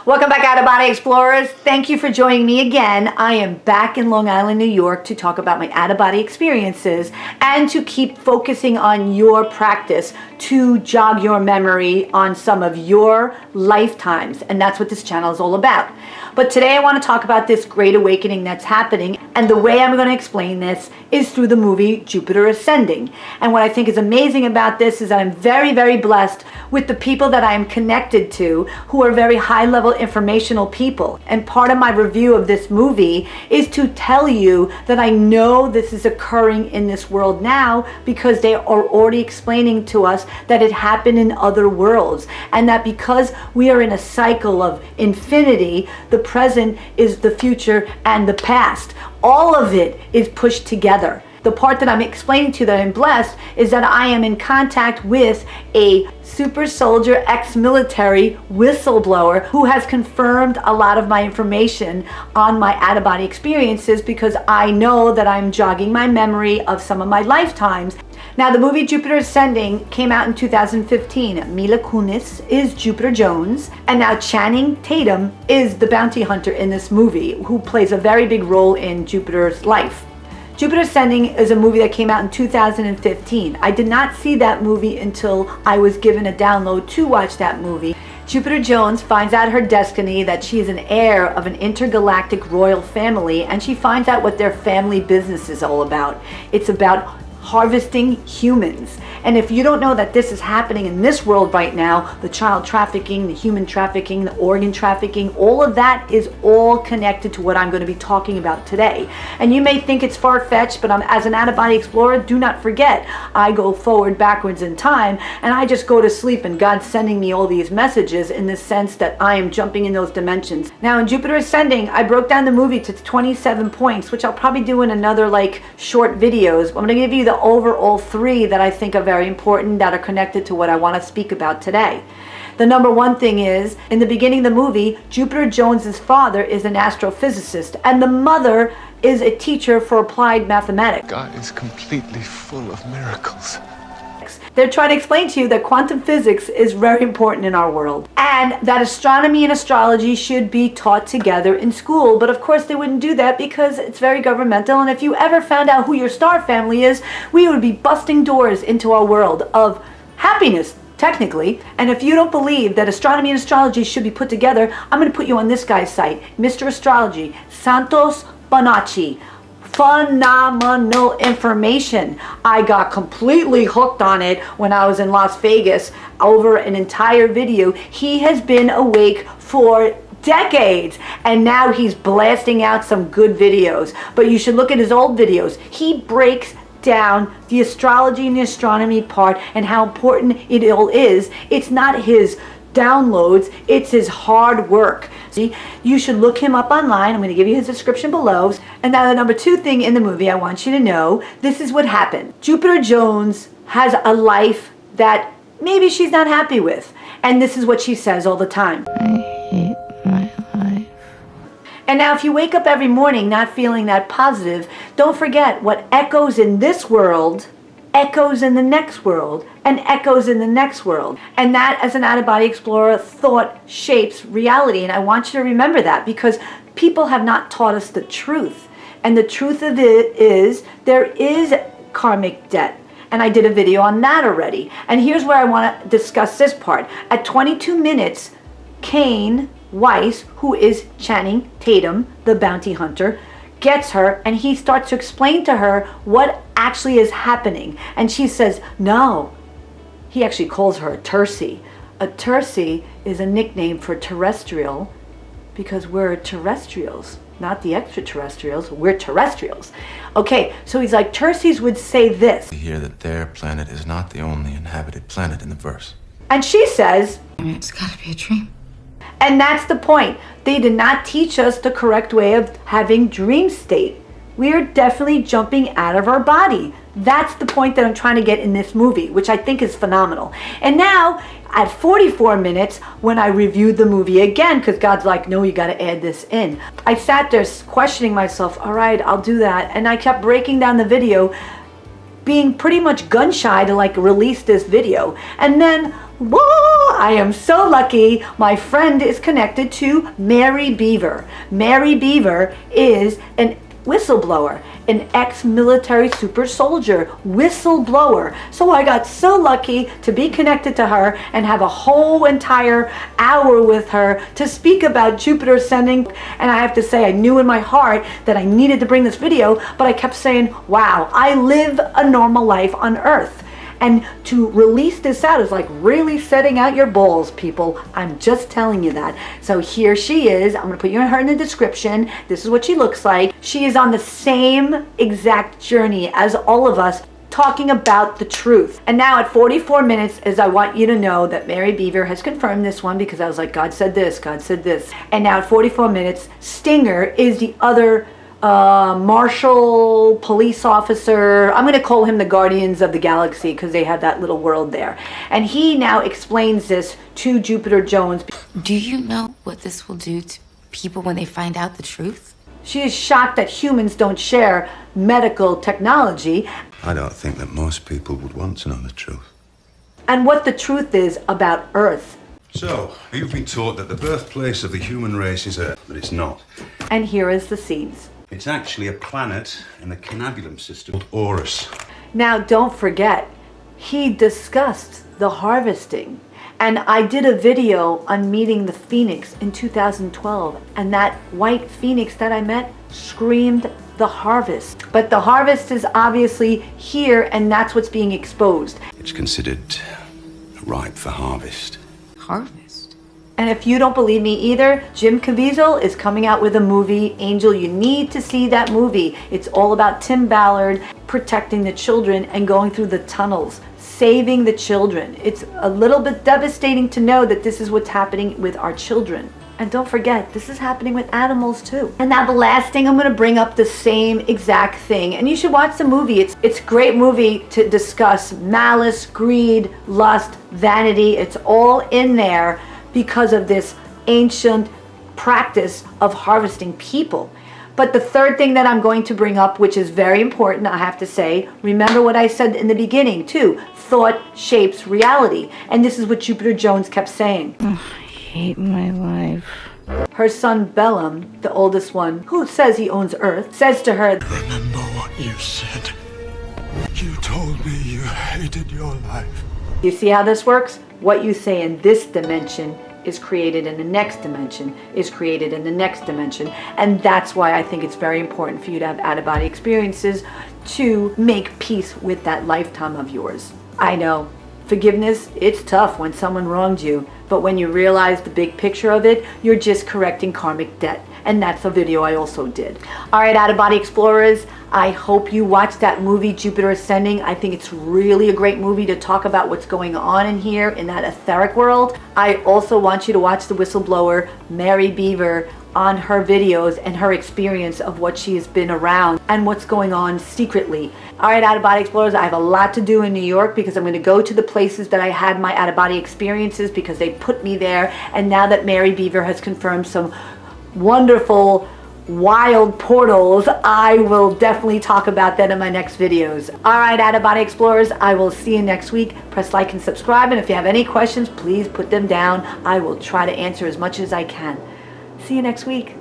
Welcome back, out-of-body explorers. Thank you for joining me again. I am back in Long Island, New York to talk about my out-of-body experiences and to keep focusing on your practice to jog your memory on some of your lifetimes. And that's what this channel is all about. But today I want to talk about this great awakening that's happening. And the way I'm going to explain this is through the movie Jupiter Ascending. And what I think is amazing about this is that I'm very, very blessed with the people that I'm connected to who are very high-level informational people. And part of my review of this movie is to tell you that I know this is occurring in this world now because they are already explaining to us that it happened in other worlds, and that because we are in a cycle of infinity, the present is the future and the past. All of it is pushed together. The part that I'm explaining to you that I'm blessed is that I am in contact with a super soldier ex-military whistleblower who has confirmed a lot of my information on my out-of-body experiences because I know that I'm jogging my memory of some of my lifetimes. Now, the movie Jupiter Ascending came out in 2015. Mila Kunis is Jupiter Jones, and now Channing Tatum is the bounty hunter in this movie, who plays a very big role in Jupiter's life. Jupiter Ascending is a movie that came out in 2015. I did not see that movie until I was given a download to watch that movie. Jupiter Jones finds out her destiny, that she is an heir of an intergalactic royal family, and she finds out what their family business is all about. It's about harvesting humans. And if you don't know that this is happening in this world right now, the child trafficking, the human trafficking, the organ trafficking, all of that is all connected to what I'm going to be talking about today. And you may think it's far-fetched, but as an out-of-body explorer, do not forget, I go forward, backwards in time, and I just go to sleep and God's sending me all these messages in the sense that I am jumping in those dimensions. Now, in Jupiter Ascending, I broke down the movie to 27 points, which I'll probably do in another short videos. I'm going to give you the overall 3 that I think are very important, that are connected to what I want to speak about today. The number one thing is, in the beginning of the movie, Jupiter Jones's father is an astrophysicist, and the mother is a teacher for applied mathematics. God is completely full of miracles. They're trying to explain to you that quantum physics is very important in our world, and that astronomy and astrology should be taught together in school. But of course they wouldn't do that because it's very governmental, and if you ever found out who your star family is, we would be busting doors into our world of happiness, technically. And if you don't believe that astronomy and astrology should be put together, I'm going to put you on this guy's site, Mr. Astrology, Santos Bonacci. Phenomenal information. I got completely hooked on it when I was in Las Vegas over an entire video. He has been awake for decades, and now he's blasting out some good videos. But you should look at his old videos. He breaks down the astrology and the astronomy part and how important it all is. It's not his downloads, it's his hard work. See, you should look him up online. I'm going to give you his description below. And now the number 2 thing in the movie I want you to know, this is what happened. Jupiter Jones has a life that maybe she's not happy with, and this is what she says all the time. I hate my life. And now if you wake up every morning not feeling that positive, don't forget what echoes in this world echoes in the next world, and echoes in the next world. And that, as an out-of-body explorer, thought shapes reality. And I want you to remember that, because people have not taught us the truth. And the truth of it is, there is karmic debt. And I did a video on that already. And here's where I want to discuss this part. At 22 minutes, Kane Weiss, who is Channing Tatum, the bounty hunter, gets her, and he starts to explain to her what actually is happening. And she says, no. He actually calls her a Terci. A Terci is a nickname for terrestrial, because we're terrestrials, not the extraterrestrials, we're terrestrials. Okay, so he's like, Tercis would say this. We hear that their planet is not the only inhabited planet in the verse. And she says, It's gotta be a dream. and that's the point. They did not teach us the correct way of having dream state. We are definitely jumping out of our body. That's the point that I'm trying to get in this movie, which I think is phenomenal. And now, at 44 minutes, when I reviewed the movie again, because God's like, no, you got to add this in. I sat there questioning myself, all right, I'll do that. And I kept breaking down the video, being pretty much gun shy to release this video. And then, whoa, I am so lucky my friend is connected to Mary Beaver. Mary Beaver is an whistleblower, an ex-military super soldier whistleblower. So I got so lucky to be connected to her and have a whole entire hour with her to speak about Jupiter ascending. And I have to say, I knew in my heart that I needed to bring this video, but I kept saying, wow, I live a normal life on Earth. And to release this out is like really setting out your balls, people. I'm just telling you that. So here she is. I'm going to put her in the description. This is what she looks like. She is on the same exact journey as all of us, talking about the truth. And now at 44 minutes, as I want you to know that Mary Beaver has confirmed this one, because I was like, God said this, God said this. And now at 44 minutes, Stinger is the other marshal, police officer. I'm going to call him the Guardians of the Galaxy because they have that little world there. And he now explains this to Jupiter Jones. Do you know what this will do to people when they find out the truth? She is shocked that humans don't share medical technology. I don't think that most people would want to know the truth. And what the truth is about Earth. So, you've been taught that the birthplace of the human race is Earth, but it's not. And here is the scenes. It's actually a planet in the Cannabulum system called Orus. Now, don't forget, he discussed the harvesting. And I did a video on meeting the Phoenix in 2012. And that white Phoenix that I met screamed the harvest. But the harvest is obviously here, and that's what's being exposed. It's considered ripe for harvest. Harvest? And if you don't believe me either, Jim Caviezel is coming out with a movie, Angel. You need to see that movie. It's all about Tim Ballard protecting the children and going through the tunnels, saving the children. It's a little bit devastating to know that this is what's happening with our children. And don't forget, this is happening with animals too. And now the last thing, I'm going to bring up the same exact thing. And you should watch the movie. It's a great movie to discuss malice, greed, lust, vanity. It's all in there because of this ancient practice of harvesting people. But the third thing that I'm going to bring up, which is very important, I have to say, remember what I said in the beginning too. Thought shapes reality. And this is what Jupiter Jones kept saying. I hate my life. Her son Bellum, the oldest one, who says he owns Earth, says to her, Remember what you said. You told me you hated your life. you see how this works? What you say in this dimension is created in the next dimension, is created in the next dimension. And that's why I think it's very important for you to have out-of-body experiences to make peace with that lifetime of yours. I know, forgiveness, it's tough when someone wronged you, but when you realize the big picture of it, you're just correcting karmic debt. And that's a video I also did. All right, out-of-body explorers, I hope you watched that movie, Jupiter Ascending. I think it's really a great movie to talk about what's going on in here in that etheric world. I also want you to watch the whistleblower, Mary Beaver, on her videos and her experience of what she has been around and what's going on secretly. All right, out-of-body explorers, I have a lot to do in New York because I'm going to go to the places that I had my out-of-body experiences because they put me there. And now that Mary Beaver has confirmed some wonderful wild portals, I will definitely talk about that in my next videos. All right, out-of-body explorers, I will see you next week. Press like and subscribe, and if you have any questions, please put them down. I will try to answer as much as I can. See you next week.